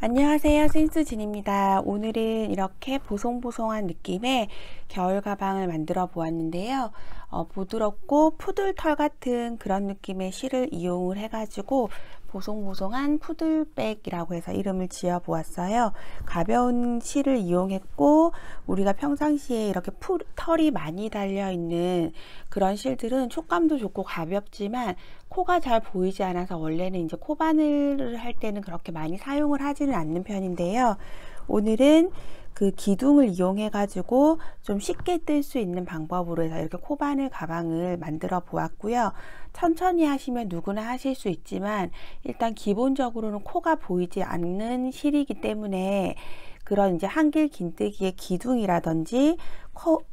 안녕하세요, 센스진입니다. 오늘은 이렇게 보송보송한 느낌의 겨울 가방을 만들어 보았는데요. 부드럽고 푸들털 같은 그런 느낌의 실을 이용을 해가지고 보송보송한 푸들백이라고 해서 이름을 지어 보았어요. 가벼운 실을 이용했고, 우리가 평상시에 이렇게 털이 많이 달려 있는 그런 실들은 촉감도 좋고 가볍지만 코가 잘 보이지 않아서 원래는 이제 코바늘을 할 때는 그렇게 많이 사용을 하지는 않는 편인데요. 오늘은 그 기둥을 이용해 가지고 좀 쉽게 뜰 수 있는 방법으로 해서 이렇게 코바늘 가방을 만들어 보았고요. 천천히 하시면 누구나 하실 수 있지만 일단 기본적으로는 코가 보이지 않는 실이기 때문에 그런 이제 한길 긴뜨기의 기둥이라든지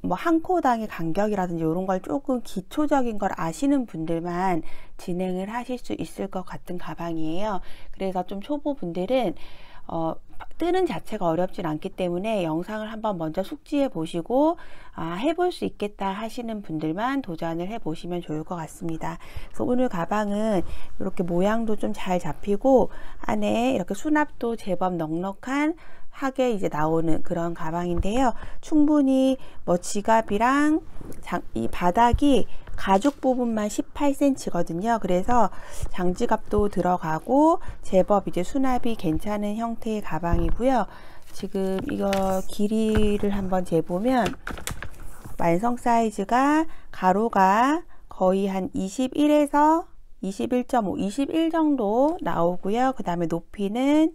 한 코당의 간격이라든지 이런 걸 조금 기초적인 걸 아시는 분들만 진행을 하실 수 있을 것 같은 가방이에요. 그래서 좀 초보분들은 뜨는 자체가 어렵진 않기 때문에 영상을 한번 먼저 숙지해 보시고 해볼 수 있겠다 하시는 분들만 도전을 해 보시면 좋을 것 같습니다. 그래서 오늘 가방은 이렇게 모양도 좀 잘 잡히고 안에 이렇게 수납도 제법 넉넉한 하게 이제 나오는 그런 가방인데요. 충분히 뭐 지갑이랑 이 바닥이 가죽 부분만 18cm거든요. 그래서 장지갑도 들어가고 제법 이제 수납이 괜찮은 형태의 가방이고요. 지금 이거 길이를 한번 재보면 완성 사이즈가 가로가 거의 한 21에서 21.5, 21 정도 나오고요. 그 다음에 높이는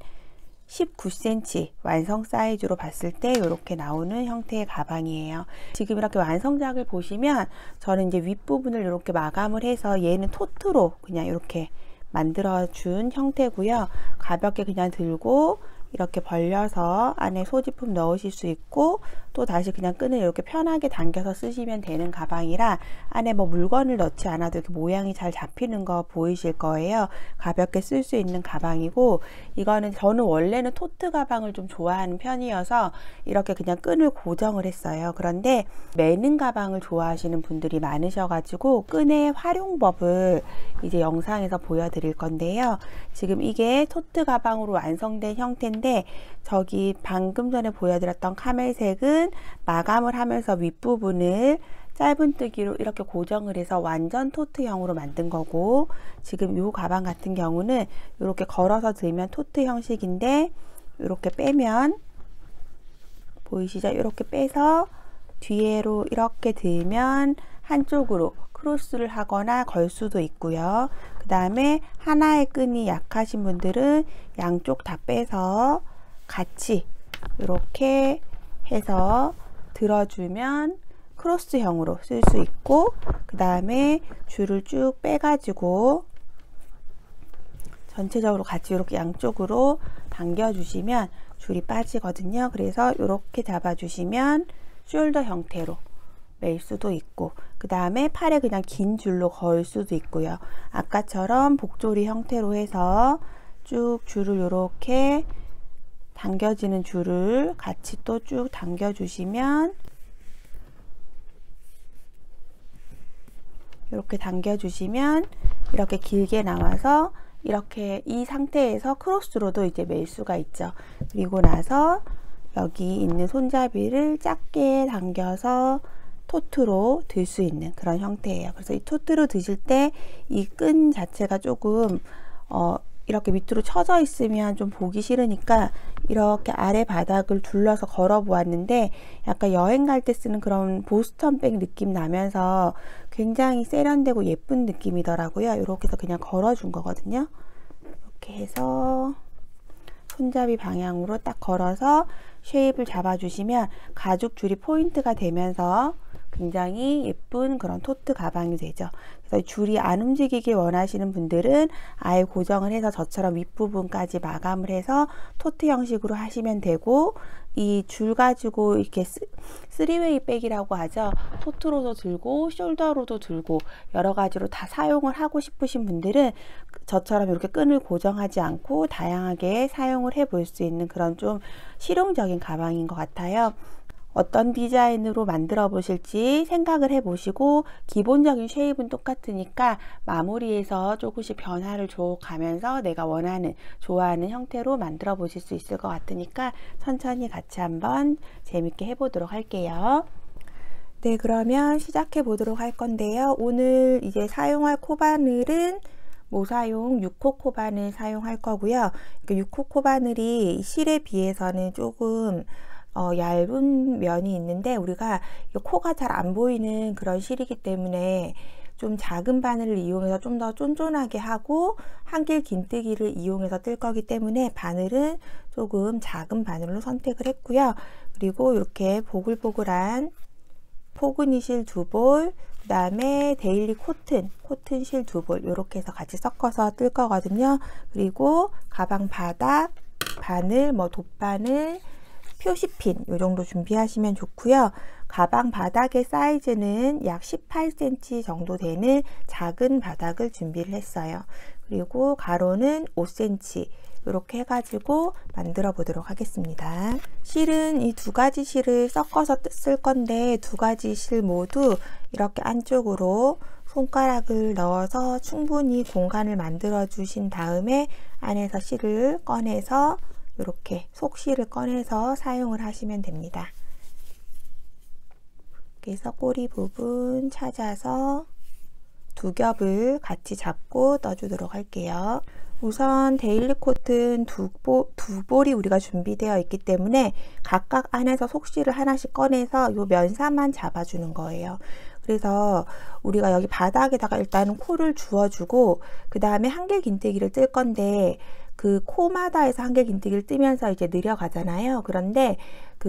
19cm 완성 사이즈로 봤을 때 이렇게 나오는 형태의 가방이에요. 지금 이렇게 완성작을 보시면 저는 이제 윗부분을 이렇게 마감을 해서 얘는 토트로 그냥 이렇게 만들어 준 형태고요. 가볍게 그냥 들고 이렇게 벌려서 안에 소지품 넣으실 수 있고 또 다시 그냥 끈을 이렇게 편하게 당겨서 쓰시면 되는 가방이라 안에 뭐 물건을 넣지 않아도 이렇게 모양이 잘 잡히는 거 보이실 거예요. 가볍게 쓸 수 있는 가방이고, 이거는 저는 원래는 토트 가방을 좀 좋아하는 편이어서 이렇게 그냥 끈을 고정을 했어요. 그런데 매는 가방을 좋아하시는 분들이 많으셔가지고 끈의 활용법을 이제 영상에서 보여드릴 건데요. 지금 이게 토트 가방으로 완성된 형태인데 저기 방금 전에 보여드렸던 카멜색은 마감을 하면서 윗부분을 짧은뜨기로 이렇게 고정을 해서 완전 토트형으로 만든 거고, 지금 이 가방 같은 경우는 이렇게 걸어서 들면 토트 형식인데 이렇게 빼면 보이시죠? 이렇게 빼서 뒤로 이렇게 들면 한쪽으로 크로스를 하거나 걸 수도 있고요. 그 다음에 하나의 끈이 약하신 분들은 양쪽 다 빼서 같이 이렇게 해서 들어주면 크로스형으로 쓸 수 있고, 그 다음에 줄을 쭉 빼가지고 전체적으로 같이 이렇게 양쪽으로 당겨 주시면 줄이 빠지거든요. 그래서 이렇게 잡아 주시면 숄더 형태로 멜 수도 있고, 그 다음에 팔에 그냥 긴 줄로 걸 수도 있고요. 아까처럼 복조리 형태로 해서 쭉 줄을 이렇게 당겨지는 줄을 같이 또 쭉 당겨 주시면 이렇게 당겨 주시면 이렇게 길게 나와서 이렇게 이 상태에서 크로스로도 이제 멜 수가 있죠. 그리고 나서 여기 있는 손잡이를 작게 당겨서 토트로 들 수 있는 그런 형태예요. 그래서 이 토트로 드실 때 이 끈 자체가 조금 이렇게 밑으로 쳐져 있으면 좀 보기 싫으니까 이렇게 아래 바닥을 둘러서 걸어 보았는데 약간 여행 갈 때 쓰는 그런 보스턴백 느낌 나면서 굉장히 세련되고 예쁜 느낌이더라고요. 이렇게 해서 그냥 걸어 준 거거든요. 이렇게 해서 손잡이 방향으로 딱 걸어서 쉐입을 잡아 주시면 가죽 줄이 포인트가 되면서 굉장히 예쁜 그런 토트 가방이 되죠. 그래서 줄이 안 움직이길 원하시는 분들은 아예 고정을 해서 저처럼 윗부분까지 마감을 해서 토트 형식으로 하시면 되고, 이 줄 가지고 이렇게 쓰리웨이 백이라고 하죠. 토트로도 들고 숄더로도 들고 여러 가지로 다 사용을 하고 싶으신 분들은 저처럼 이렇게 끈을 고정하지 않고 다양하게 사용을 해 볼 수 있는 그런 좀 실용적인 가방인 것 같아요. 어떤 디자인으로 만들어 보실지 생각을 해 보시고, 기본적인 쉐입은 똑같으니까 마무리해서 조금씩 변화를 줘 가면서 내가 원하는, 좋아하는 형태로 만들어 보실 수 있을 것 같으니까 천천히 같이 한번 재밌게 해보도록 할게요. 네, 그러면 시작해 보도록 할 건데요. 오늘 이제 사용할 코바늘은 모사용 6호 코바늘 사용할 거고요. 6호 코바늘이 실에 비해서는 조금 얇은 면이 있는데, 우리가 코가 잘 안 보이는 그런 실이기 때문에 좀 작은 바늘을 이용해서 좀 더 쫀쫀하게 하고 한길 긴뜨기를 이용해서 뜰 거기 때문에 바늘은 조금 작은 바늘로 선택을 했고요. 그리고 이렇게 보글보글한 포근이 실 2볼, 그 다음에 데일리 코튼 실 2볼 이렇게 해서 같이 섞어서 뜰 거거든요. 그리고 가방 바닥, 바늘, 돗바늘, 표시핀 이 정도 준비하시면 좋고요. 가방 바닥의 사이즈는 약 18cm 정도 되는 작은 바닥을 준비를 했어요. 그리고 가로는 5cm 이렇게 해가지고 만들어 보도록 하겠습니다. 실은 이 두 가지 실을 섞어서 쓸 건데, 두 가지 실 모두 이렇게 안쪽으로 손가락을 넣어서 충분히 공간을 만들어 주신 다음에 안에서 실을 꺼내서 이렇게 속실을 꺼내서 사용을 하시면 됩니다. 그래서 꼬리 부분 찾아서 두 겹을 같이 잡고 떠주도록 할게요. 우선 데일리 코튼 두 볼이 우리가 준비되어 있기 때문에 각각 안에서 속실을 하나씩 꺼내서 요 면사만 잡아주는 거예요. 그래서 우리가 여기 바닥에다가 일단은 코를 주워주고, 그 다음에 한길 긴뜨기를 뜰 건데, 그 코마다에서 한길 긴뜨기를 뜨면서 이제 느려가잖아요. 그런데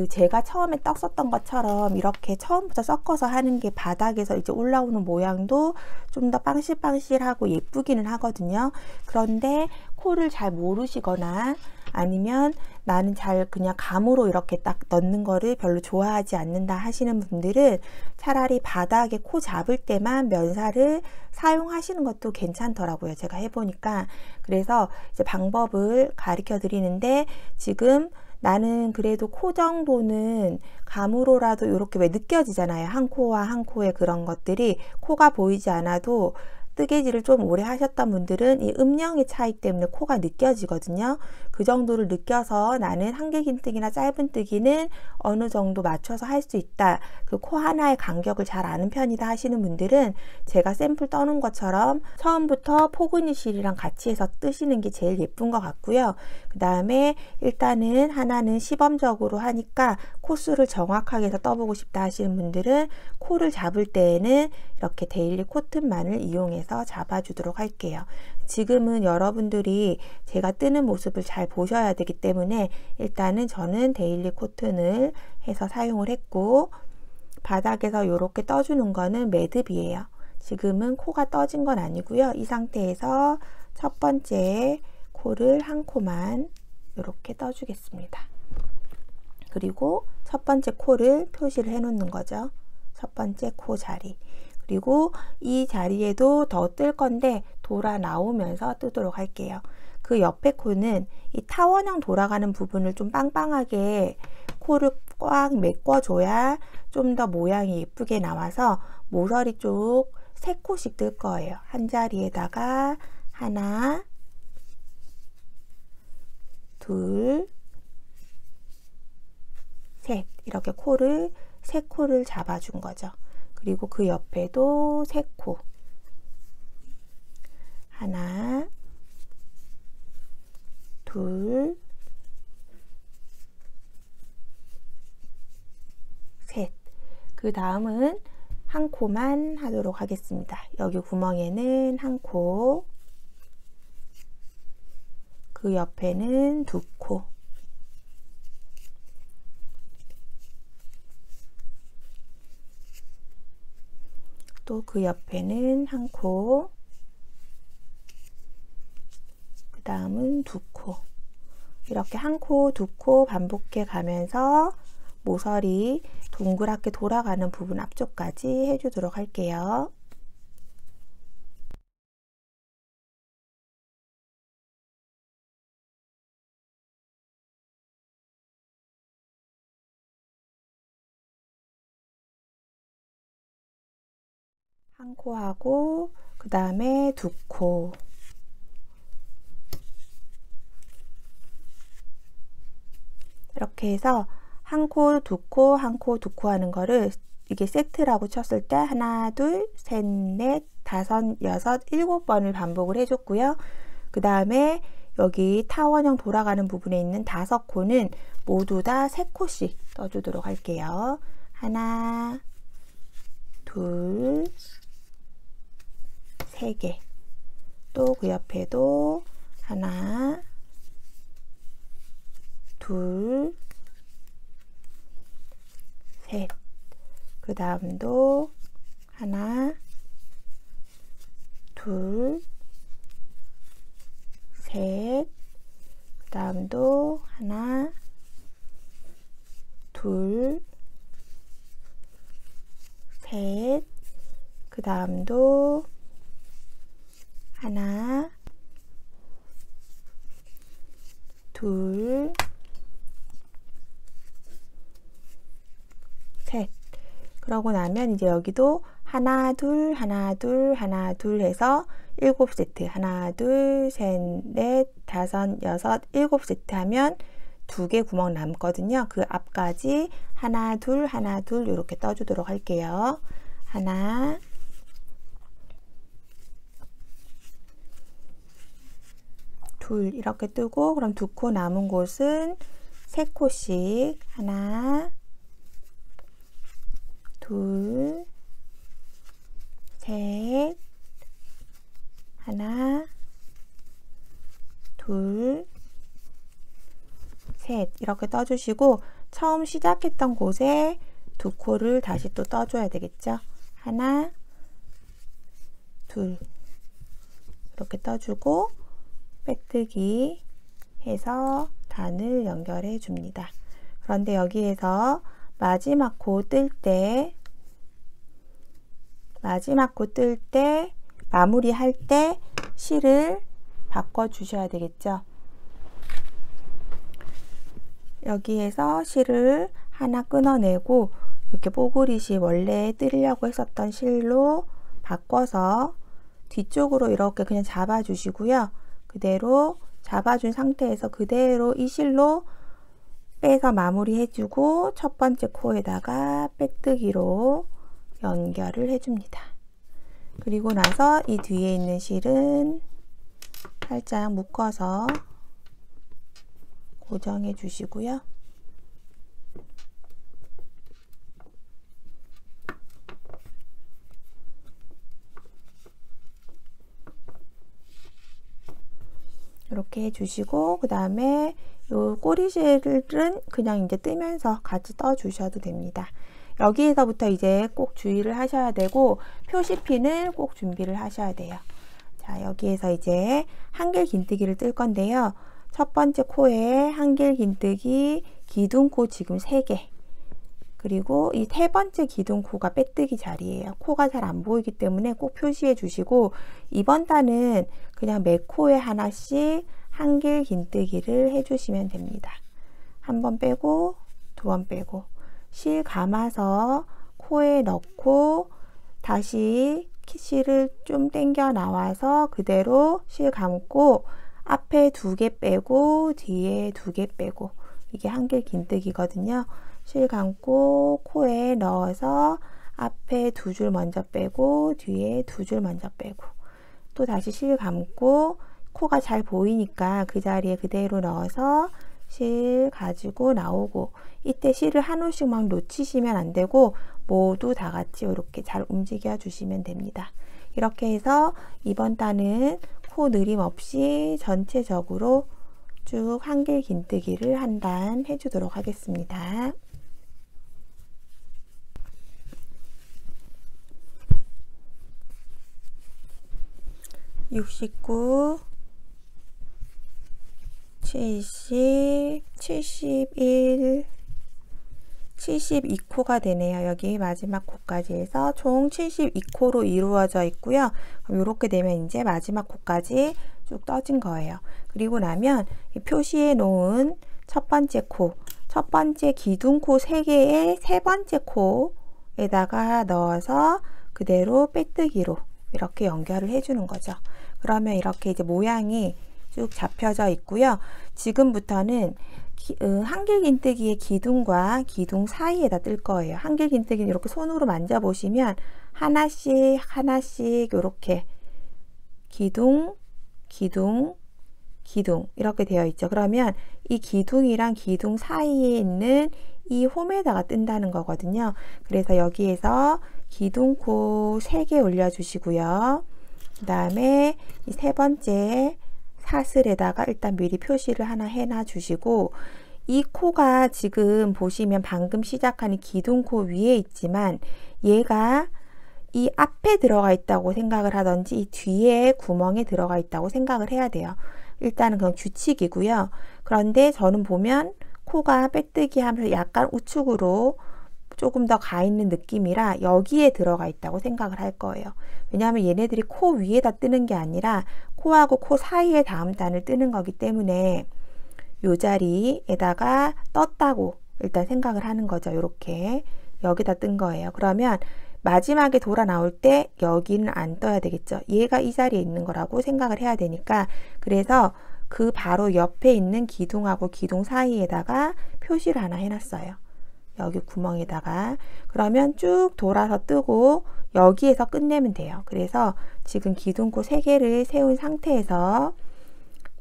제가 처음에 떴었던 것처럼 이렇게 처음부터 섞어서 하는 게 바닥에서 이제 올라오는 모양도 좀 더 빵실빵실하고 예쁘기는 하거든요. 그런데 코를 잘 모르시거나 아니면 나는 잘 그냥 감으로 이렇게 딱 넣는 거를 별로 좋아하지 않는다 하시는 분들은 차라리 바닥에 코 잡을 때만 면사를 사용하시는 것도 괜찮더라고요. 제가 해보니까. 그래서 이제 방법을 가르쳐 드리는데, 지금 나는 그래도 코 정도는 감으로라도 이렇게 왜 느껴지잖아요. 한 코와 한 코의 그런 것들이 코가 보이지 않아도 뜨개질을 좀 오래 하셨던 분들은 이 음영의 차이 때문에 코가 느껴지거든요. 그 정도를 느껴서 나는 한길 긴뜨기나 짧은 뜨기는 어느 정도 맞춰서 할 수 있다, 그 코 하나의 간격을 잘 아는 편이다 하시는 분들은 제가 샘플 떠놓은 것처럼 처음부터 포근이 실이랑 같이 해서 뜨시는 게 제일 예쁜 것 같고요. 그 다음에 일단은 하나는 시범적으로 하니까 코수를 정확하게 해서 떠보고 싶다 하시는 분들은 코를 잡을 때에는 이렇게 데일리 코튼만을 이용해서 잡아주도록 할게요. 지금은 여러분들이 제가 뜨는 모습을 잘 보셔야 되기 때문에 일단은 저는 데일리 코튼을 해서 사용을 했고, 바닥에서 이렇게 떠주는 거는 매듭이에요. 지금은 코가 떠진 건 아니고요. 이 상태에서 첫 번째 코를 한 코만 이렇게 떠주겠습니다. 그리고 첫 번째 코를 표시를 해 놓는 거죠. 첫 번째 코 자리. 그리고 이 자리에도 더 뜰 건데 돌아 나오면서 뜨도록 할게요. 그 옆에 코는 이 타원형 돌아가는 부분을 좀 빵빵하게 코를 꽉 메꿔줘야 좀 더 모양이 예쁘게 나와서 모서리 쪽 3코씩 뜰 거예요. 한 자리에다가 하나, 둘, 셋, 이렇게 코를 3코를 잡아준 거죠. 그리고 그 옆에도 3코, 하나, 둘, 셋. 그 다음은 한 코만 하도록 하겠습니다. 여기 구멍에는 한 코, 그 옆에는 2코, 또 그 옆에는 한 코, 그 다음은 2코. 이렇게 한 코, 2코 반복해 가면서 모서리 동그랗게 돌아가는 부분 앞쪽까지 해주도록 할게요. 한 코 하고 그 다음에 두 코, 이렇게 해서 한 코, 두 코, 한 코, 두 코 하는 거를 이게 세트라고 쳤을 때 하나, 둘, 셋, 넷, 다섯, 여섯, 일곱 번을 반복을 해줬고요. 그 다음에 여기 타원형 돌아가는 부분에 있는 다섯 코는 모두 다 세 코씩 떠주도록 할게요. 하나, 둘, 세 개. 또 그 옆에도 하나, 둘, 셋. 그 다음도 하나, 둘, 셋. 그 다음도 하나, 둘, 셋. 그 다음도 하나, 둘, 셋. 그러고 나면 이제 여기도 하나, 둘, 하나, 둘, 하나, 둘 해서 7세트. 하나, 둘, 셋, 넷, 다섯, 여섯, 7세트 하면 2개 구멍 남거든요. 그 앞까지 하나, 둘, 하나, 둘 이렇게 떠주도록 할게요. 하나, 둘 이렇게 뜨고, 그럼 2코 남은 곳은 3코씩 하나, 둘, 셋, 하나, 둘, 셋 이렇게 떠주시고, 처음 시작했던 곳에 2코를 다시 또 떠줘야 되겠죠. 하나, 둘 이렇게 떠주고 빼뜨기 해서 단을 연결해 줍니다. 그런데 여기에서 마지막 코 뜰 때 마무리할 때 실을 바꿔 주셔야 되겠죠. 여기에서 실을 하나 끊어내고 이렇게 뽀글이시 원래 뜨려고 했었던 실로 바꿔서 뒤쪽으로 이렇게 그냥 잡아 주시고요. 그대로 잡아준 상태에서 그대로 이 실로 빼서 마무리 해주고 첫 번째 코에다가 빼뜨기로 연결을 해줍니다. 그리고 나서 이 뒤에 있는 실은 살짝 묶어서 고정해 주시고요. 이렇게 해주시고, 그 다음에 요 꼬리실은 그냥 이제 뜨면서 같이 떠 주셔도 됩니다. 여기에서부터 이제 꼭 주의를 하셔야 되고, 표시핀을 꼭 준비를 하셔야 돼요. 자, 여기에서 이제 한길 긴뜨기를 뜰 건데요. 첫 번째 코에 한길 긴뜨기, 기둥코 지금 3개. 그리고 이 세 번째 기둥코가 빼뜨기 자리예요. 코가 잘 안 보이기 때문에 꼭 표시해 주시고, 이번 단은 그냥 매 코에 하나씩 한길 긴뜨기를 해주시면 됩니다. 한 번 빼고, 2번 빼고, 실 감아서 코에 넣고, 다시 실을 좀 당겨 나와서 그대로 실 감고, 앞에 2개 빼고, 뒤에 2개 빼고, 이게 한길 긴뜨기거든요. 실 감고 코에 넣어서 앞에 2줄 먼저 빼고 뒤에 2줄 먼저 빼고, 또 다시 실 감고 코가 잘 보이니까 그 자리에 그대로 넣어서 실 가지고 나오고, 이때 실을 한 올씩 막 놓치시면 안 되고 모두 다 같이 이렇게 잘 움직여 주시면 됩니다. 이렇게 해서 이번 단은 코 느림 없이 전체적으로 쭉 한길 긴뜨기를 한 단 해주도록 하겠습니다. 69, 70, 71, 72코가 되네요. 여기 마지막 코까지 해서 총 72코로 이루어져 있고요. 그럼 이렇게 되면 이제 마지막 코까지 쭉 떠진 거예요. 그리고 나면 표시해 놓은 첫 번째 코, 첫 번째 기둥코 3개의 세 번째 코에다가 넣어서 그대로 빼뜨기로 이렇게 연결을 해주는 거죠. 그러면 이렇게 이제 모양이 쭉 잡혀져 있고요. 지금부터는 한길긴뜨기의 기둥과 기둥 사이에다 뜰 거예요. 한길긴뜨기는 이렇게 손으로 만져보시면 하나씩 하나씩 이렇게 기둥, 기둥, 기둥 이렇게 되어 있죠. 그러면 이 기둥이랑 기둥 사이에 있는 이 홈에다가 뜬다는 거거든요. 그래서 여기에서 기둥코 3개 올려주시고요. 그 다음에 이 3번째 사슬에다가 일단 미리 표시를 하나 해놔 주시고, 이 코가 지금 보시면 방금 시작한 이 기둥코 위에 있지만 얘가 이 앞에 들어가 있다고 생각을 하든지 이 뒤에 구멍에 들어가 있다고 생각을 해야 돼요. 일단은 그건 규칙이고요. 그런데 저는 보면 코가 빼뜨기 하면서 약간 우측으로 조금 더 가 있는 느낌이라 여기에 들어가 있다고 생각을 할 거예요. 왜냐하면 얘네들이 코 위에다 뜨는 게 아니라 코하고 코 사이에 다음 단을 뜨는 거기 때문에 요 자리에다가 떴다고 일단 생각을 하는 거죠. 이렇게 여기다 뜬 거예요. 그러면 마지막에 돌아 나올 때 여기는 안 떠야 되겠죠. 얘가 이 자리에 있는 거라고 생각을 해야 되니까, 그래서 그 바로 옆에 있는 기둥하고 기둥 사이에다가 표시를 하나 해놨어요. 여기 구멍에다가. 그러면 쭉 돌아서 뜨고 여기에서 끝내면 돼요. 그래서 지금 기둥코 3개를 세운 상태에서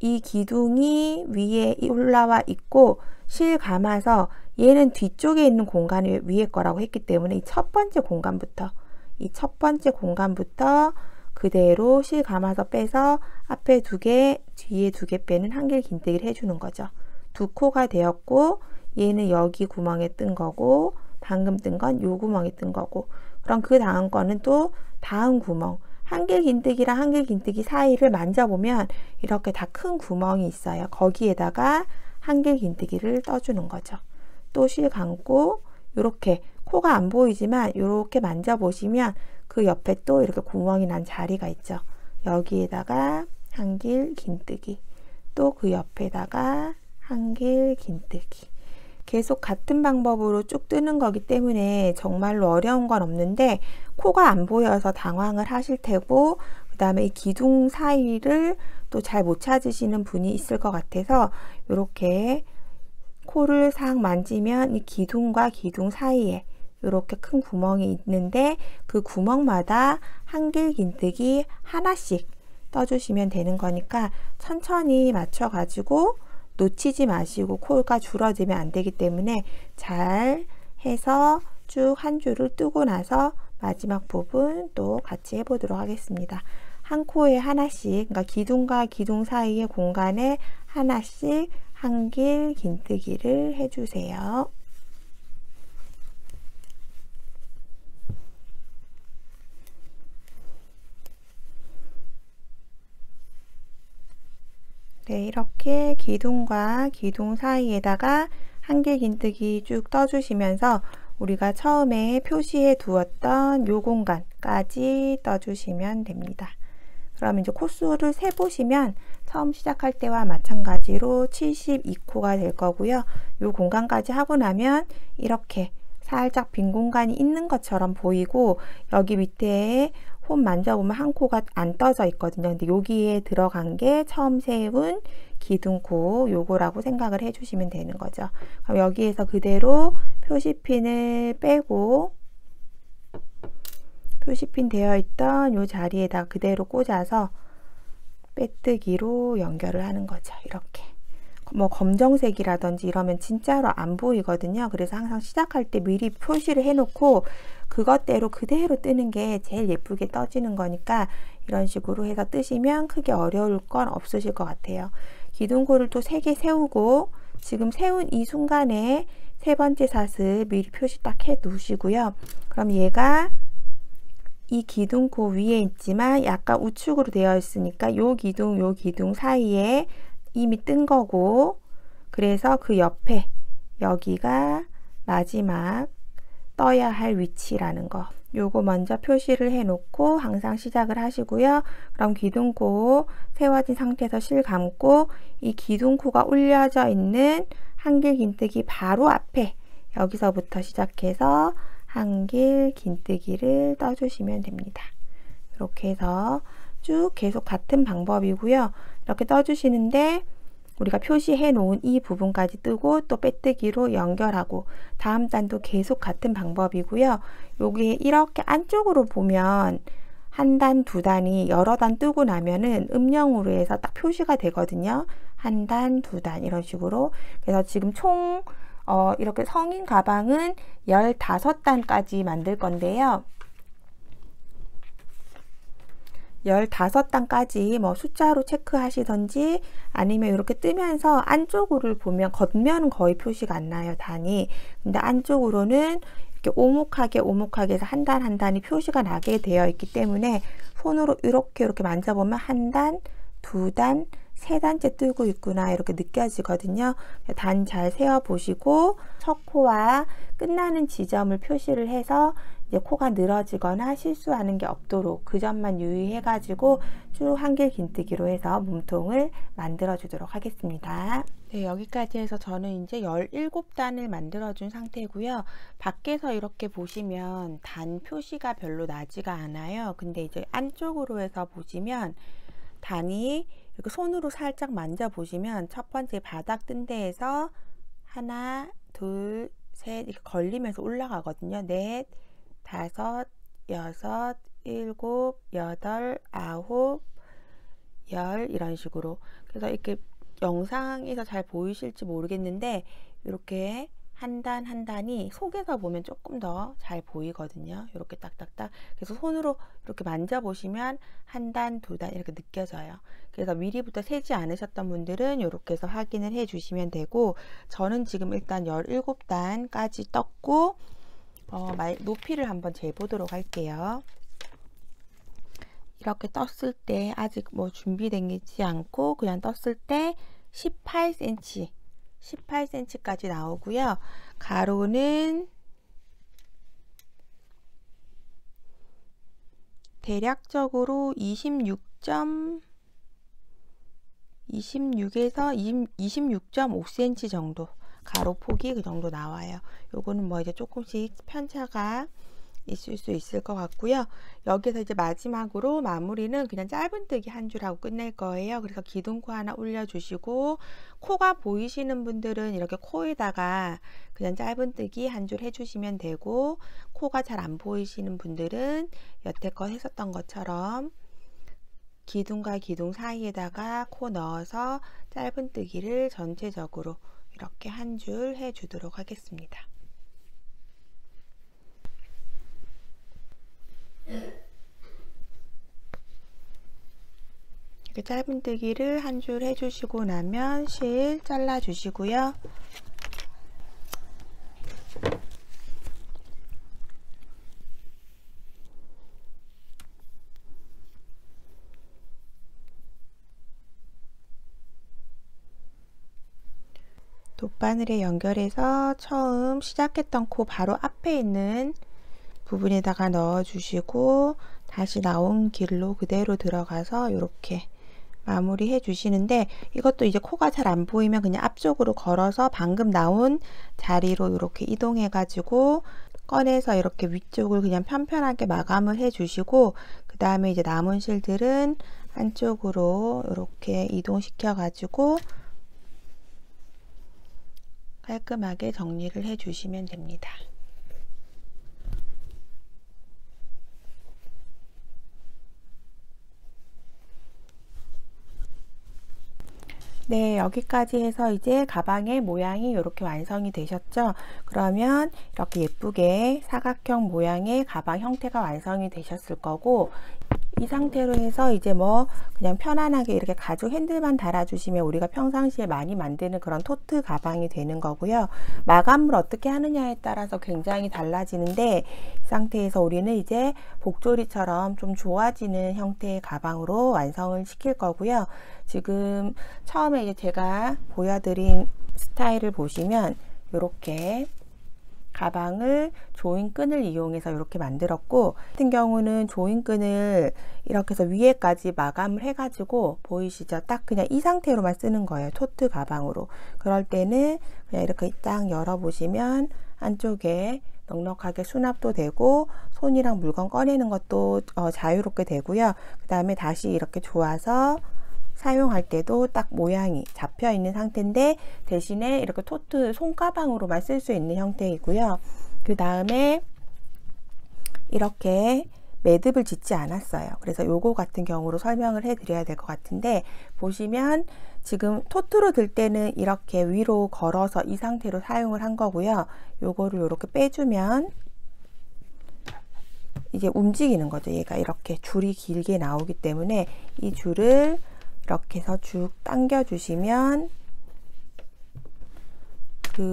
이 기둥이 위에 올라와 있고 실 감아서 얘는 뒤쪽에 있는 공간이 위에 거라고 했기 때문에 이 첫 번째 공간부터 그대로 실 감아서 빼서 앞에 2개, 뒤에 2개 빼는 한길긴뜨기를 해주는 거죠. 2코가 되었고 얘는 여기 구멍에 뜬 거고 방금 뜬 건 요 구멍에 뜬 거고, 그럼 그 다음 거는 또 다음 구멍, 한길긴뜨기랑 한길긴뜨기 사이를 만져보면 이렇게 다 큰 구멍이 있어요. 거기에다가 한길긴뜨기를 떠주는 거죠. 또 실 감고 이렇게 코가 안 보이지만 이렇게 만져보시면 그 옆에 또 이렇게 구멍이 난 자리가 있죠. 여기에다가 한길긴뜨기, 또 그 옆에다가 한길긴뜨기. 계속 같은 방법으로 쭉 뜨는 거기 때문에 정말로 어려운 건 없는데 코가 안 보여서 당황을 하실 테고, 그 다음에 이 기둥 사이를 또 잘 못 찾으시는 분이 있을 것 같아서 이렇게 코를 싹 만지면 이 기둥과 기둥 사이에 이렇게 큰 구멍이 있는데 그 구멍마다 한길긴뜨기 하나씩 떠주시면 되는 거니까 천천히 맞춰 가지고 놓치지 마시고, 코가 줄어들면 안 되기 때문에 잘 해서 쭉 한 줄을 뜨고 나서 마지막 부분 또 같이 해보도록 하겠습니다. 한 코에 하나씩, 그러니까 기둥과 기둥 사이의 공간에 하나씩 한길긴뜨기를 해주세요. 네, 이렇게 기둥과 기둥 사이에다가 한길긴뜨기 쭉 떠주시면서 우리가 처음에 표시해 두었던 요 공간까지 떠주시면 됩니다. 그럼 이제 코수를 세보시면 처음 시작할 때와 마찬가지로 72코가 될 거고요. 요 공간까지 하고 나면 이렇게 살짝 빈 공간이 있는 것처럼 보이고, 여기 밑에 홈 만져보면 한 코가 안 떠져 있거든요. 근데 여기에 들어간 게 처음 세운 기둥코 요거라고 생각을 해주시면 되는 거죠. 그럼 여기에서 그대로 표시핀을 빼고 표시핀 되어 있던 요 자리에다 그대로 꽂아서 빼뜨기로 연결을 하는 거죠. 이렇게. 뭐 검정색이라든지 이러면 진짜로 안 보이거든요. 그래서 항상 시작할 때 미리 표시를 해놓고 그것대로 그대로 뜨는 게 제일 예쁘게 떠지는 거니까 이런 식으로 해서 뜨시면 크게 어려울 건 없으실 것 같아요. 기둥코를 또 3개 세우고, 지금 세운 이 순간에 3번째 사슬 미리 표시 딱 해 두시고요. 그럼 얘가 이 기둥코 위에 있지만 약간 우측으로 되어 있으니까 요 기둥 사이에 이미 뜬 거고, 그래서 그 옆에 여기가 마지막 떠야 할 위치라는 거, 요거 먼저 표시를 해 놓고 항상 시작을 하시고요. 그럼 기둥코 세워진 상태에서 실 감고 이 기둥코가 올려져 있는 한길긴뜨기 바로 앞에 여기서부터 시작해서 한길 긴뜨기를 떠주시면 됩니다. 이렇게 해서 쭉 계속 같은 방법이고요. 이렇게 떠주시는데 우리가 표시해 놓은 이 부분까지 뜨고 또 빼뜨기로 연결하고 다음 단도 계속 같은 방법이고요. 여기 이렇게 안쪽으로 보면 한 단, 두 단이 여러 단 뜨고 나면은 음영으로 해서 딱 표시가 되거든요. 한 단, 두 단 이런 식으로. 그래서 지금 총 이렇게 성인 가방은 15단까지 만들 건데요. 15단까지 뭐 숫자로 체크하시던지 아니면 이렇게 뜨면서 안쪽으로 보면 겉면은 거의 표시가 안 나요, 단이. 근데 안쪽으로는 이렇게 오목하게 해서 한 단 한 단이 표시가 나게 되어 있기 때문에 손으로 이렇게 만져보면 한 단, 두 단, 세 단째 뜨고 있구나 이렇게 느껴지거든요. 단 잘 세어 보시고 첫 코와 끝나는 지점을 표시를 해서 이제 코가 늘어지거나 실수하는 게 없도록 그 점만 유의해 가지고 쭉 한길 긴뜨기로 해서 몸통을 만들어 주도록 하겠습니다. 네, 여기까지 해서 저는 이제 17단을 만들어 준 상태고요. 밖에서 이렇게 보시면 단 표시가 별로 나지가 않아요. 근데 이제 안쪽으로 해서 보시면 단이 이렇게 손으로 살짝 만져 보시면 첫 번째 바닥 뜬 데에서 하나, 둘, 셋 이렇게 걸리면서 올라가거든요. 넷, 다섯, 여섯, 일곱, 여덟, 아홉, 열 이런 식으로. 그래서 이렇게 영상에서 잘 보이실지 모르겠는데 이렇게 한 단 한 단이 속에서 보면 조금 더 잘 보이거든요. 이렇게 딱딱딱. 그래서 손으로 이렇게 만져보시면 한 단, 두 단 이렇게 느껴져요. 그래서 미리부터 세지 않으셨던 분들은 이렇게 해서 확인을 해 주시면 되고, 저는 지금 일단 17단까지 떴고 높이를 한번 재보도록 할게요. 이렇게 떴을 때 아직 뭐 준비된 게 있지 않고 그냥 떴을 때 18cm까지 나오고요. 가로는 대략적으로 26에서 26.5cm 정도 가로 폭이 그 정도 나와요. 요거는 뭐 이제 조금씩 편차가 있을 수 있을 것 같고요. 여기서 이제 마지막으로 마무리는 그냥 짧은뜨기 한 줄 하고 끝낼 거예요. 그래서 기둥코 하나 올려주시고, 코가 보이시는 분들은 이렇게 코에다가 그냥 짧은뜨기 한 줄 해주시면 되고, 코가 잘 안 보이시는 분들은 여태껏 했었던 것처럼 기둥과 기둥 사이에다가 코 넣어서 짧은뜨기를 전체적으로 이렇게 한 줄 해주도록 하겠습니다. 이렇게 짧은뜨기를 한 줄 해주시고 나면 실 잘라 주시고요. 돗바늘에 연결해서 처음 시작했던 코 바로 앞에 있는 부분에다가 넣어 주시고 다시 나온 길로 그대로 들어가서 이렇게 마무리 해 주시는데, 이것도 이제 코가 잘 안 보이면 그냥 앞쪽으로 걸어서 방금 나온 자리로 이렇게 이동해 가지고 꺼내서 이렇게 위쪽을 그냥 편편하게 마감을 해 주시고, 그 다음에 이제 남은 실들은 한쪽으로 이렇게 이동시켜 가지고 깔끔하게 정리를 해 주시면 됩니다. 네, 여기까지 해서 이제 가방의 모양이 이렇게 완성이 되셨죠? 그러면 이렇게 예쁘게 사각형 모양의 가방 형태가 완성이 되셨을 거고, 이 상태로 해서 이제 뭐 그냥 편안하게 이렇게 가죽 핸들만 달아주시면 우리가 평상시에 많이 만드는 그런 토트 가방이 되는 거고요. 마감을 어떻게 하느냐에 따라서 굉장히 달라지는데, 이 상태에서 우리는 이제 복조리처럼 좀 좋아지는 형태의 가방으로 완성을 시킬 거고요. 지금 처음에 이제 제가 보여드린 스타일을 보시면 이렇게 가방을 조인끈을 이용해서 이렇게 만들었고, 같은 경우는 조인끈을 이렇게 해서 위에까지 마감을 해가지고 보이시죠? 딱 그냥 이 상태로만 쓰는 거예요. 토트 가방으로. 그럴 때는 그냥 이렇게 딱 열어보시면 안쪽에 넉넉하게 수납도 되고 손이랑 물건 꺼내는 것도 자유롭게 되고요. 그 다음에 다시 이렇게 조아서 사용할 때도 딱 모양이 잡혀 있는 상태인데, 대신에 이렇게 토트 손가방으로만 쓸 수 있는 형태이고요. 그 다음에 이렇게 매듭을 짓지 않았어요. 그래서 요거 같은 경우로 설명을 해 드려야 될 것 같은데, 보시면 지금 토트로 들 때는 이렇게 위로 걸어서 이 상태로 사용을 한 거고요. 요거를 이렇게 빼주면 이제 움직이는 거죠. 얘가 이렇게 줄이 길게 나오기 때문에 이 줄을 이렇게 해서 쭉 당겨 주시면,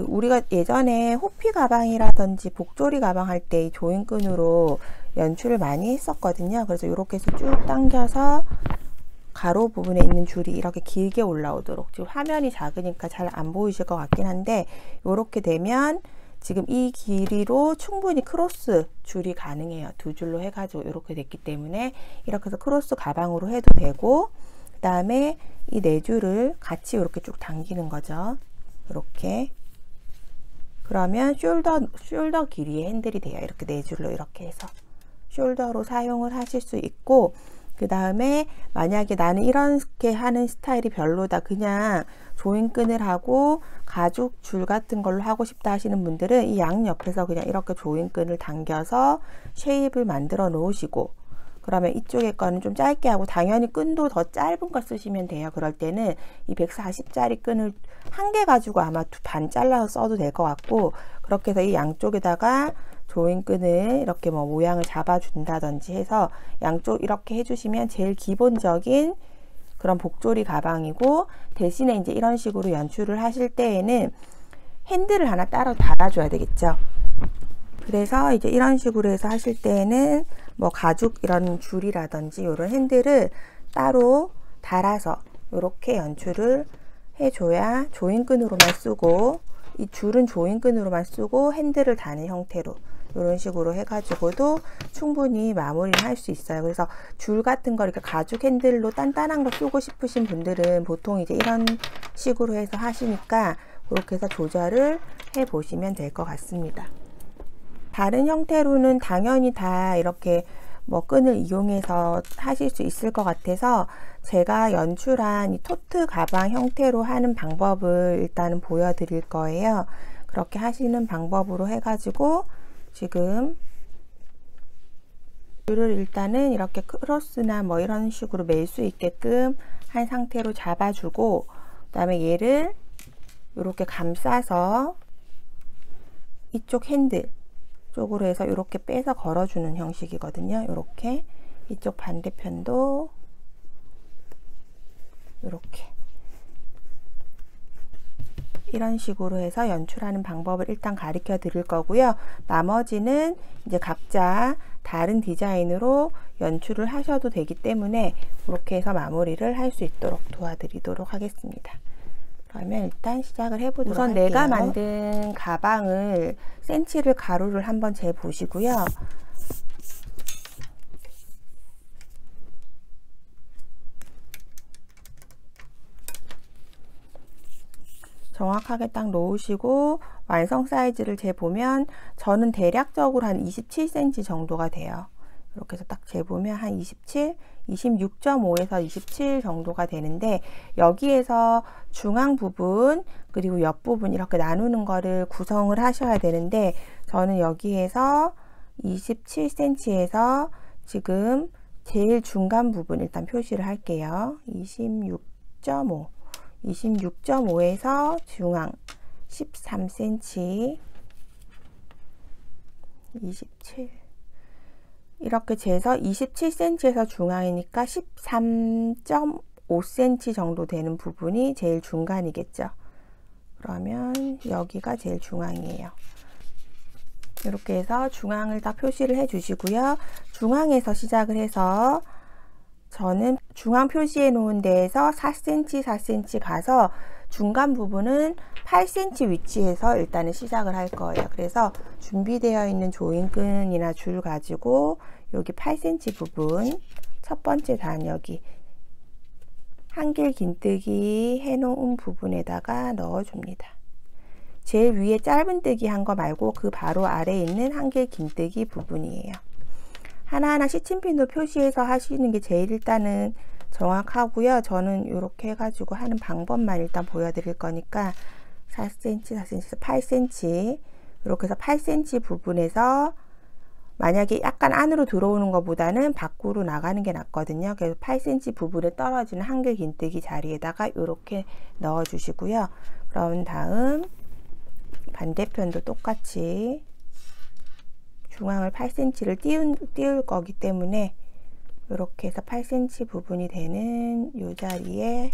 우리가 예전에 호피 가방이라든지 복조리 가방 할 때 이 조인끈으로 연출을 많이 했었거든요. 그래서 이렇게 해서 쭉 당겨서 가로 부분에 있는 줄이 이렇게 길게 올라오도록, 지금 화면이 작으니까 잘 안 보이실 것 같긴 한데, 이렇게 되면 지금 이 길이로 충분히 크로스 줄이 가능해요. 두 줄로 해가지고 이렇게 됐기 때문에 이렇게 해서 크로스 가방으로 해도 되고, 그 다음에 이 네 줄을 같이 이렇게 쭉 당기는 거죠. 이렇게. 그러면 숄더 길이의 핸들이 돼요. 이렇게 네 줄로 이렇게 해서 숄더로 사용을 하실 수 있고, 그 다음에 만약에 나는 이렇게 하는 스타일이 별로다, 그냥 조인끈을 하고 가죽 줄 같은 걸로 하고 싶다 하시는 분들은 이 양옆에서 그냥 이렇게 조인끈을 당겨서 쉐입을 만들어 놓으시고, 그러면 이쪽에 거는 좀 짧게 하고, 당연히 끈도 더 짧은 거 쓰시면 돼요. 그럴 때는 이 140짜리 끈을 한 개 가지고 아마 반 잘라서 써도 될 것 같고, 그렇게 해서 이 양쪽에다가 조인끈을 이렇게 뭐 모양을 잡아 준다든지 해서 양쪽 이렇게 해주시면 제일 기본적인 그런 복조리 가방이고, 대신에 이제 이런 식으로 연출을 하실 때에는 핸들을 하나 따로 달아줘야 되겠죠. 그래서 이제 이런 식으로 해서 하실 때에는 뭐 가죽 이런 줄이라든지 이런 핸들을 따로 달아서 이렇게 연출을 해줘야 조인끈으로만 쓰고, 이 줄은 조인끈으로만 쓰고 핸들을 다는 형태로 이런 식으로 해가지고도 충분히 마무리를 할 수 있어요. 그래서 줄 같은 거 이렇게 가죽 핸들로 단단한 거 쓰고 싶으신 분들은 보통 이제 이런 식으로 해서 하시니까 그렇게 해서 조절을 해 보시면 될 것 같습니다. 다른 형태로는 당연히 다 이렇게 뭐 끈을 이용해서 하실 수 있을 것 같아서 제가 연출한 이 토트 가방 형태로 하는 방법을 일단은 보여드릴 거예요. 그렇게 하시는 방법으로 해가지고 지금 줄을 일단은 이렇게 크로스나 뭐 이런 식으로 멜 수 있게끔 한 상태로 잡아주고, 그 다음에 얘를 이렇게 감싸서 이쪽 핸들 쪽으로 해서 이렇게 빼서 걸어주는 형식이거든요. 이렇게 이쪽 반대편도 이렇게 이런 식으로 해서 연출하는 방법을 일단 가르쳐 드릴 거고요. 나머지는 이제 각자 다른 디자인으로 연출을 하셔도 되기 때문에 그렇게 해서 마무리를 할 수 있도록 도와드리도록 하겠습니다. 그러면 일단 시작을 해보도록 할게요. 우선 내가 만든 가방을 센치를 가로를 한번 재 보시고요. 정확하게 딱 놓으시고 완성 사이즈를 재보면 저는 대략적으로 한 27cm 정도가 돼요. 이렇게 해서 딱 재보면 한 27, 26.5에서 27 정도가 되는데, 여기에서 중앙 부분 그리고 옆 부분 이렇게 나누는 거를 구성을 하셔야 되는데, 저는 여기에서 27cm에서 지금 제일 중간 부분 일단 표시를 할게요. 26.5, 26.5에서 중앙 13cm, 27 이렇게 재서 27cm에서 중앙이니까 13.5cm 정도 되는 부분이 제일 중간이겠죠. 그러면 여기가 제일 중앙이에요. 이렇게 해서 중앙을 딱 표시를 해 주시고요. 중앙에서 시작을 해서 저는 중앙 표시해 놓은 데에서 4cm, 4cm 가서 중간 부분은 8cm 위치에서 일단은 시작을 할 거예요. 그래서 준비되어 있는 조인끈이나 줄 가지고 여기 8cm 부분 첫 번째 단 여기 한길 긴뜨기 해 놓은 부분에다가 넣어 줍니다. 제일 위에 짧은뜨기 한 거 말고 그 바로 아래에 있는 한길 긴뜨기 부분이에요. 하나하나 시침핀도 표시해서 하시는 게 제일 일단은 정확하고요. 저는 이렇게 해가지고 하는 방법만 일단 보여드릴 거니까 4cm, 4cm, 8cm 이렇게 해서 8cm 부분에서 만약에 약간 안으로 들어오는 것보다는 밖으로 나가는 게 낫거든요. 그래서 8cm 부분에 떨어지는 한길 긴뜨기 자리에다가 이렇게 넣어 주시고요. 그런 다음 반대편도 똑같이 중앙을 8cm를 띄울 거기 때문에 이렇게 해서 8cm 부분이 되는 이 자리에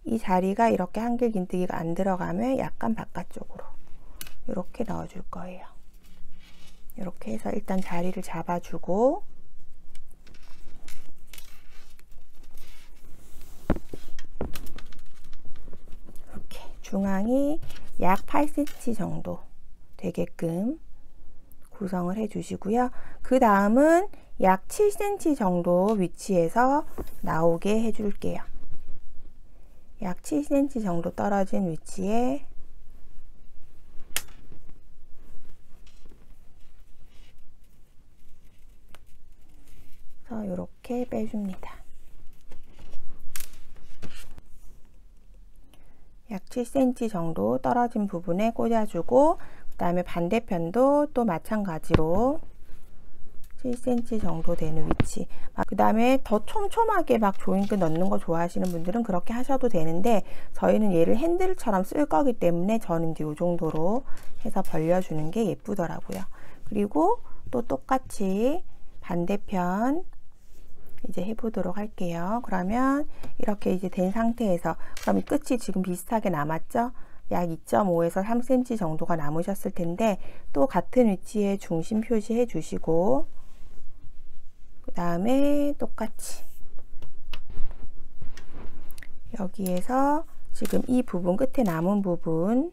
이 자리가 이렇게 한길 긴뜨기가 안 들어가면 약간 바깥쪽으로 이렇게 넣어 줄 거예요. 이렇게 해서 일단 자리를 잡아주고 이렇게 중앙이 약 8cm 정도 되게끔 구성을 해 주시고요. 그 다음은 약 7cm 정도 위치에서 나오게 해 줄게요. 약 7cm 정도 떨어진 위치에 이렇게 빼줍니다. 약 7cm 정도 떨어진 부분에 꽂아주고 그 다음에 반대편도 또 마찬가지로 7cm 정도 되는 위치. 그 다음에 더 촘촘하게 막 조인끈 넣는 거 좋아하시는 분들은 그렇게 하셔도 되는데 저희는 얘를 핸들처럼 쓸 거기 때문에 저는 이제 이 정도로 해서 벌려주는 게 예쁘더라고요. 그리고 또 똑같이 반대편 이제 해보도록 할게요. 그러면 이렇게 이제 된 상태에서 그럼 이 끝이 지금 비슷하게 남았죠? 약 2.5에서 3cm 정도가 남으셨을 텐데 또 같은 위치에 중심 표시해 주시고 그 다음에 똑같이 여기에서 지금 이 부분 끝에 남은 부분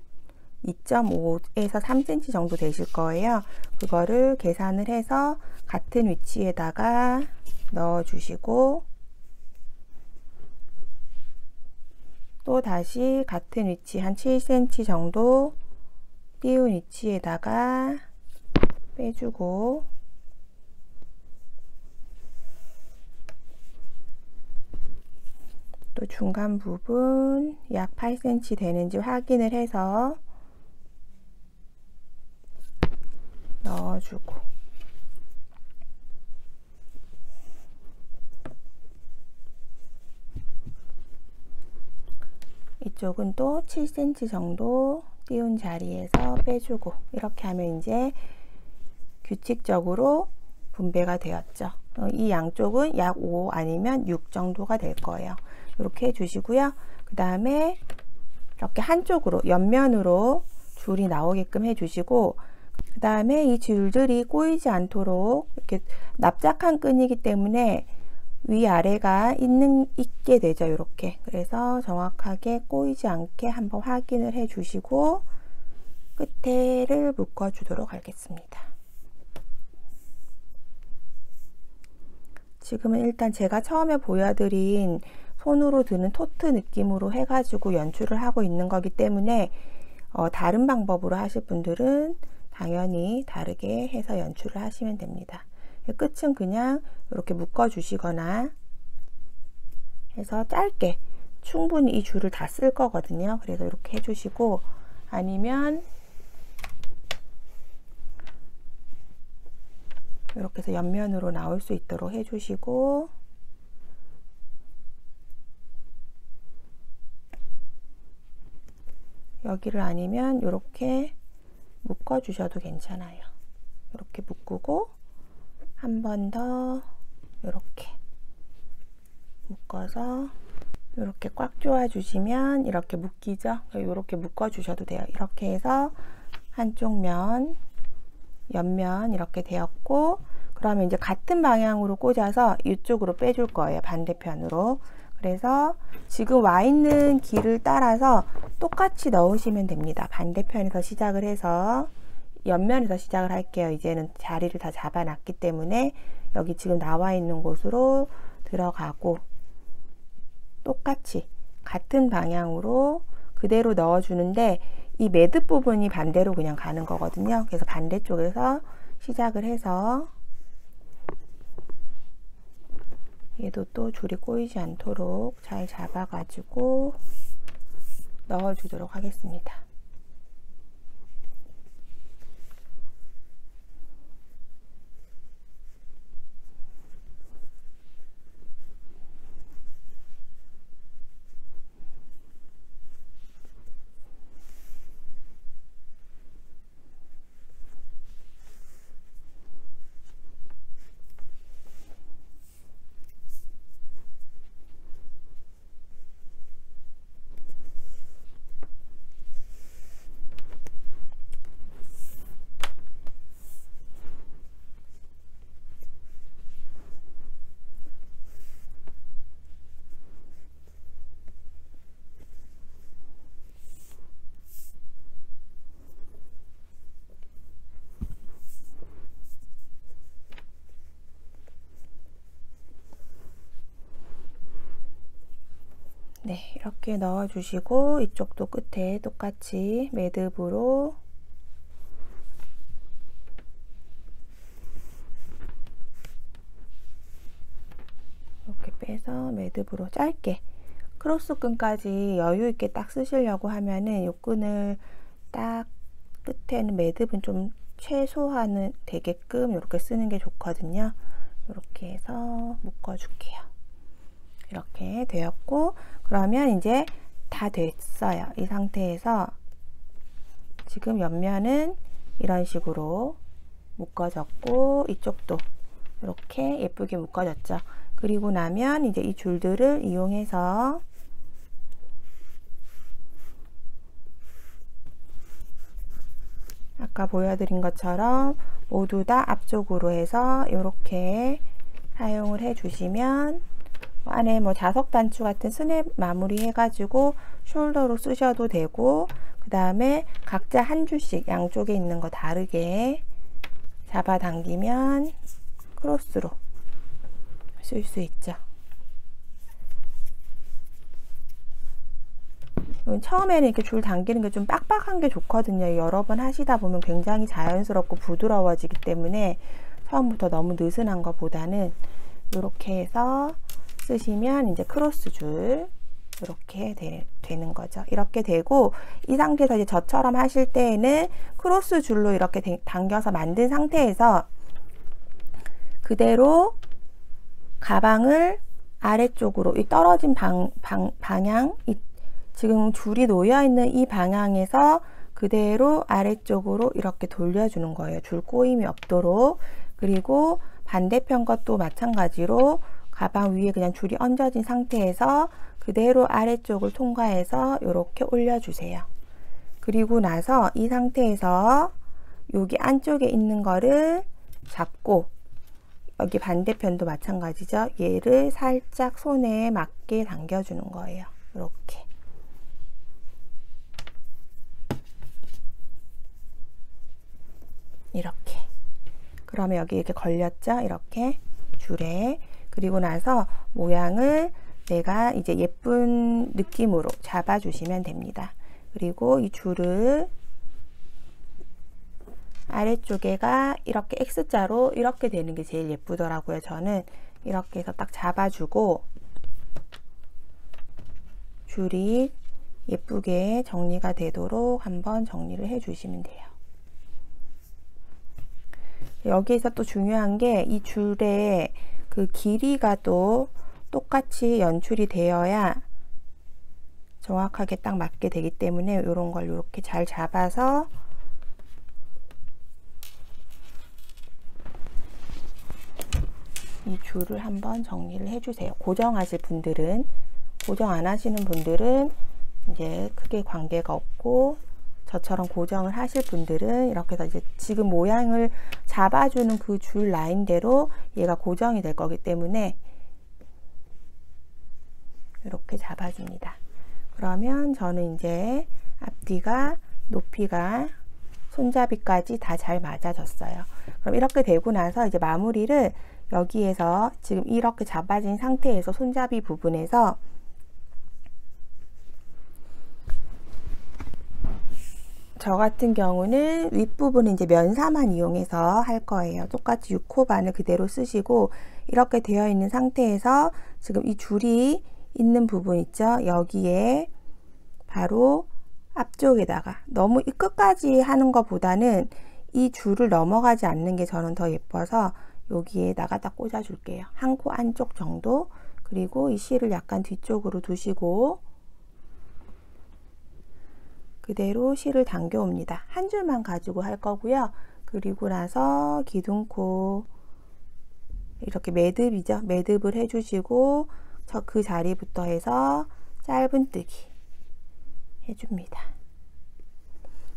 2.5에서 3cm 정도 되실 거예요. 그거를 계산을 해서 같은 위치에다가 넣어 주시고 또 다시 같은 위치 한 7cm 정도 띄운 위치에다가 빼주고 또 중간 부분 약 8cm 되는지 확인을 해서 넣어주고 이쪽은 또 7cm 정도 띄운 자리에서 빼주고 이렇게 하면 이제 규칙적으로 분배가 되었죠. 이 양쪽은 약 5 아니면 6 정도가 될 거예요. 이렇게 해주시고요. 그 다음에 이렇게 한쪽으로 옆면으로 줄이 나오게끔 해주시고 그 다음에 이 줄들이 꼬이지 않도록 이렇게 납작한 끈이기 때문에 위아래가 있게 되죠. 이렇게. 그래서 정확하게 꼬이지 않게 한번 확인을 해 주시고 끝에를 묶어 주도록 하겠습니다. 지금은 일단 제가 처음에 보여드린 손으로 드는 토트 느낌으로 해가지고 연출을 하고 있는 거기 때문에 다른 방법으로 하실 분들은 당연히 다르게 해서 연출을 하시면 됩니다. 끝은 그냥 이렇게 묶어 주시거나 해서 짧게 충분히 이 줄을 다 쓸 거거든요. 그래서 이렇게 해 주시고 아니면 이렇게 해서 옆면으로 나올 수 있도록 해 주시고 여기를 아니면 이렇게 묶어 주셔도 괜찮아요. 이렇게 묶고 한 번 더 이렇게 묶어서 이렇게 꽉 조아 주시면 이렇게 묶이죠. 이렇게 묶어 주셔도 돼요. 이렇게 해서 한쪽 면 옆면 이렇게 되었고 그러면 이제 같은 방향으로 꽂아서 이쪽으로 빼줄 거예요. 반대편으로. 그래서 지금 와 있는 길을 따라서 똑같이 넣으시면 됩니다. 반대편에서 시작을 해서 옆면에서 시작을 할게요. 이제는 자리를 다 잡아놨기 때문에 여기 지금 나와 있는 곳으로 들어가고 똑같이 같은 방향으로 그대로 넣어주는데 이 매듭 부분이 반대로 그냥 가는 거거든요. 그래서 반대쪽에서 시작을 해서 얘도 또 줄이 꼬이지 않도록 잘 잡아가지고 넣어주도록 하겠습니다. 네, 이렇게 넣어 주시고 이쪽도 끝에 똑같이 매듭으로 이렇게 빼서 매듭으로 짧게 크로스 끈까지 여유 있게 딱 쓰시려고 하면은 이 끈을 딱 끝에는 매듭은 좀 최소한은 되게끔 이렇게 쓰는 게 좋거든요. 이렇게 해서 묶어 줄게요. 이렇게 되었고, 그러면 이제 다 됐어요. 이 상태에서 지금 옆면은 이런 식으로 묶어졌고 이쪽도 이렇게 예쁘게 묶어졌죠. 그리고 나면 이제 이 줄들을 이용해서 아까 보여드린 것처럼 모두 다 앞쪽으로 해서 이렇게 사용을 해 주시면 안에 뭐 자석 단추 같은 스냅 마무리 해가지고 숄더로 쓰셔도 되고, 그 다음에 각자 한 줄씩 양쪽에 있는 거 다르게 잡아당기면 크로스로 쓸 수 있죠. 처음에는 이렇게 줄 당기는 게 좀 빡빡한 게 좋거든요. 여러 번 하시다 보면 굉장히 자연스럽고 부드러워지기 때문에 처음부터 너무 느슨한 것보다는 이렇게 해서 쓰시면 이제 크로스 줄 이렇게 되는 거죠. 이렇게 되고, 이 상태에서 이제 저처럼 하실 때에는 크로스 줄로 이렇게 당겨서 만든 상태에서 그대로 가방을 아래쪽으로 이 떨어진 방향, 지금 줄이 놓여 있는 이 방향에서 그대로 아래쪽으로 이렇게 돌려주는 거예요. 줄 꼬임이 없도록. 그리고 반대편 것도 마찬가지로 가방 위에 그냥 줄이 얹어진 상태에서 그대로 아래쪽을 통과해서 이렇게 올려주세요. 그리고 나서 이 상태에서 여기 안쪽에 있는 거를 잡고, 여기 반대편도 마찬가지죠. 얘를 살짝 손에 맞게 당겨주는 거예요. 이렇게. 이렇게. 그러면 여기 이렇게 걸렸죠? 이렇게 줄에. 그리고 나서 모양을 내가 이제 예쁜 느낌으로 잡아주시면 됩니다. 그리고 이 줄을 아래쪽에가 이렇게 X자로 이렇게 되는 게 제일 예쁘더라고요. 저는 이렇게 해서 딱 잡아주고 줄이 예쁘게 정리가 되도록 한번 정리를 해 주시면 돼요. 여기에서 또 중요한 게 이 줄의 그 길이가 또 똑같이 연출이 되어야 정확하게 딱 맞게 되기 때문에 이런 걸 이렇게 잘 잡아서 이 줄을 한번 정리를 해주세요. 고정하실 분들은, 고정 안 하시는 분들은 이제 크게 관계가 없고 저처럼 고정을 하실 분들은 이렇게 해서 이제 지금 모양을 잡아주는 그 줄 라인대로 얘가 고정이 될 거기 때문에 이렇게 잡아줍니다. 그러면 저는 이제 앞뒤가 높이가 손잡이까지 다 잘 맞아졌어요. 그럼 이렇게 되고 나서 이제 마무리를 여기에서 지금 이렇게 잡아진 상태에서 손잡이 부분에서 저 같은 경우는 윗부분은 이제 면사만 이용해서 할 거예요. 똑같이 6호 바늘 그대로 쓰시고 이렇게 되어 있는 상태에서 지금 이 줄이 있는 부분 있죠? 여기에 바로 앞쪽에다가 너무 이 끝까지 하는 것보다는 이 줄을 넘어가지 않는 게 저는 더 예뻐서 여기에다가 딱 꽂아 줄게요. 한 코 안쪽 정도. 그리고 이 실을 약간 뒤쪽으로 두시고 그대로 실을 당겨 옵니다. 한 줄만 가지고 할 거고요. 그리고 나서 기둥코 이렇게 매듭이죠. 매듭을 해주시고 그 자리부터 해서 짧은뜨기 해줍니다.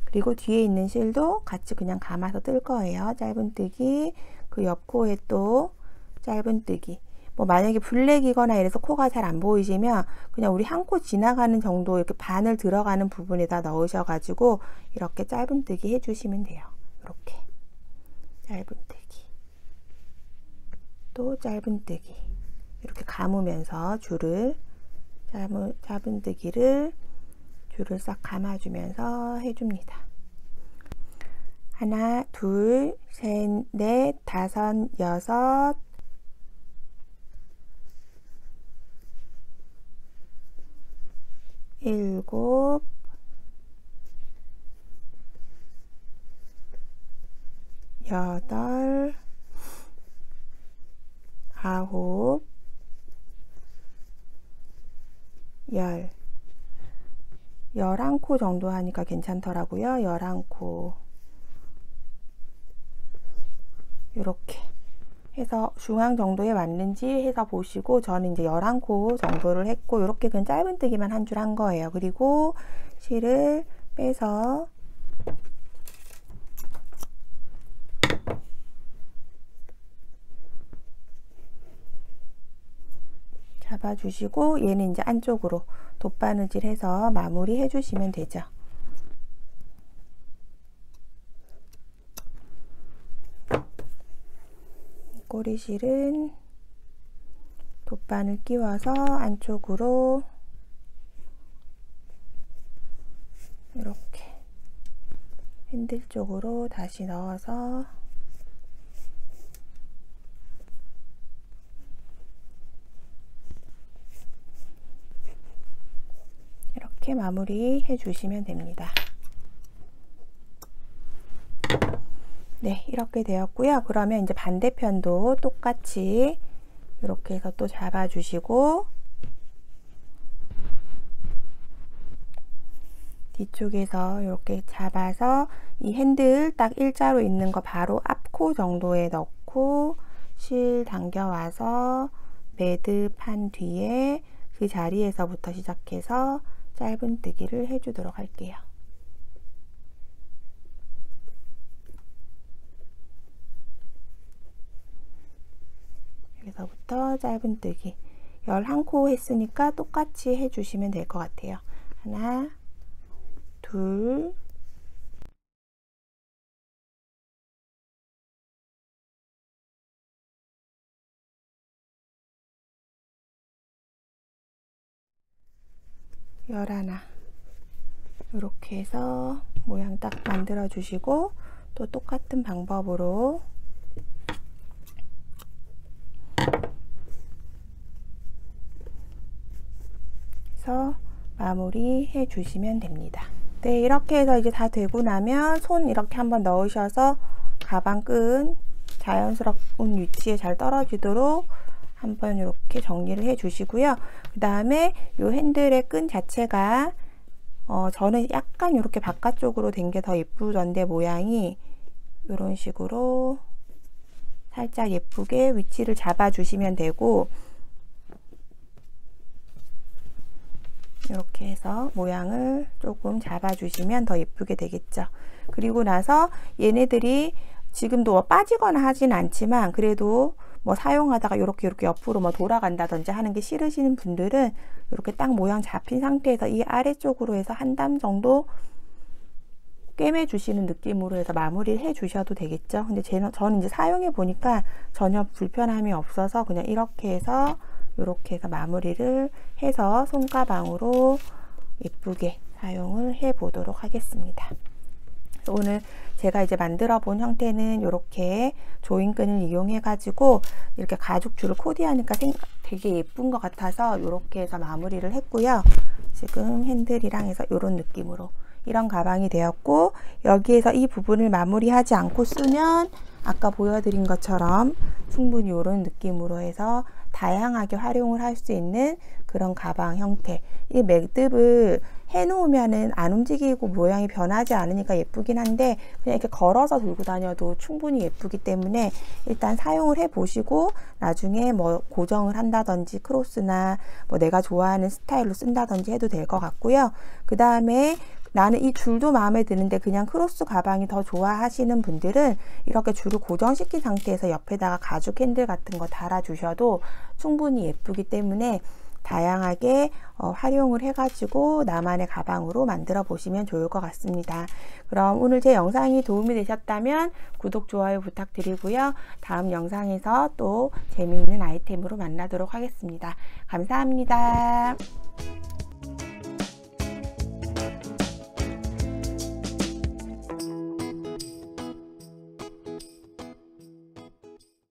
그리고 뒤에 있는 실도 같이 그냥 감아서 뜰 거예요. 짧은뜨기, 그 옆 코에 또 짧은뜨기. 뭐 만약에 블랙이거나 이래서 코가 잘 안 보이시면 그냥 우리 한 코 지나가는 정도 이렇게 바늘 들어가는 부분에다 넣으셔가지고 이렇게 짧은뜨기 해주시면 돼요. 이렇게 짧은뜨기, 또 짧은뜨기 이렇게 감으면서 줄을 짧은뜨기를 줄을 싹 감아주면서 해줍니다. 하나, 둘, 셋, 넷, 다섯, 여섯, 일곱, 여덟, 아홉, 열. 11코 정도 하니까 괜찮더라고요. 11코. 이렇게 해서 중앙 정도에 맞는지 해서 보시고 저는 이제 11코 정도를 했고 이렇게 그냥 짧은뜨기만 한 줄 한 거예요. 그리고 실을 빼서 잡아주시고 얘는 이제 안쪽으로 돗바느질 해서 마무리 해주시면 되죠. 꼬리실은 돗바늘 끼워서 안쪽으로 이렇게 핸들 쪽으로 다시 넣어서 이렇게 마무리 해주시면 됩니다. 네, 이렇게 되었고요. 그러면 이제 반대편도 똑같이 이렇게 해서 또 잡아주시고 뒤쪽에서 이렇게 잡아서 이 핸들 딱 일자로 있는 거 바로 앞코 정도에 넣고 실 당겨와서 매듭한 뒤에 그 자리에서부터 시작해서 짧은뜨기를 해주도록 할게요. 여기서부터 짧은뜨기 11코 했으니까 똑같이 해주시면 될 것 같아요. 하나, 둘, 열하나 이렇게 해서 모양 딱 만들어 주시고 또 똑같은 방법으로 해서 마무리 해 주시면 됩니다. 네, 이렇게 해서 이제 다 되고 나면 손 이렇게 한번 넣으셔서 가방 끈 자연스러운 위치에 잘 떨어지도록 한번 이렇게 정리를 해 주시고요. 그 다음에 이 핸들의 끈 자체가 저는 약간 이렇게 바깥쪽으로 된 게 더 예쁘던데 모양이 이런 식으로 살짝 예쁘게 위치를 잡아 주시면 되고 이렇게 해서 모양을 조금 잡아주시면 더 예쁘게 되겠죠. 그리고 나서 얘네들이 지금도 빠지거나 하진 않지만 그래도 뭐 사용하다가 이렇게 옆으로 뭐 돌아간다든지 하는 게 싫으시는 분들은 이렇게 딱 모양 잡힌 상태에서 이 아래쪽으로 해서 한 땀 정도 꿰매 주시는 느낌으로 해서 마무리를 해 주셔도 되겠죠. 근데 저는 이제 사용해 보니까 전혀 불편함이 없어서 그냥 이렇게 해서 마무리를 해서 손가방으로 예쁘게 사용을 해 보도록 하겠습니다. 오늘 제가 이제 만들어 본 형태는 이렇게 조인끈을 이용해 가지고 이렇게 가죽 줄을 코디하니까 되게 예쁜 것 같아서 이렇게 해서 마무리를 했고요. 지금 핸들이랑 해서 이런 느낌으로 이런 가방이 되었고, 여기에서 이 부분을 마무리하지 않고 쓰면 아까 보여드린 것처럼 충분히 이런 느낌으로 해서 다양하게 활용을 할 수 있는 그런 가방 형태. 이 매듭을 해 놓으면은 안 움직이고 모양이 변하지 않으니까 예쁘긴 한데 그냥 이렇게 걸어서 들고 다녀도 충분히 예쁘기 때문에 일단 사용을 해 보시고 나중에 뭐 고정을 한다든지 크로스나 뭐 내가 좋아하는 스타일로 쓴다든지 해도 될 것 같고요. 그 다음에 나는 이 줄도 마음에 드는데 그냥 크로스 가방이 더 좋아하시는 분들은 이렇게 줄을 고정시킨 상태에서 옆에다가 가죽 핸들 같은 거 달아 주셔도 충분히 예쁘기 때문에 다양하게 활용을 해가지고 나만의 가방으로 만들어 보시면 좋을 것 같습니다. 그럼 오늘 제 영상이 도움이 되셨다면 구독, 좋아요 부탁드리고요. 다음 영상에서 또 재미있는 아이템으로 만나도록 하겠습니다. 감사합니다.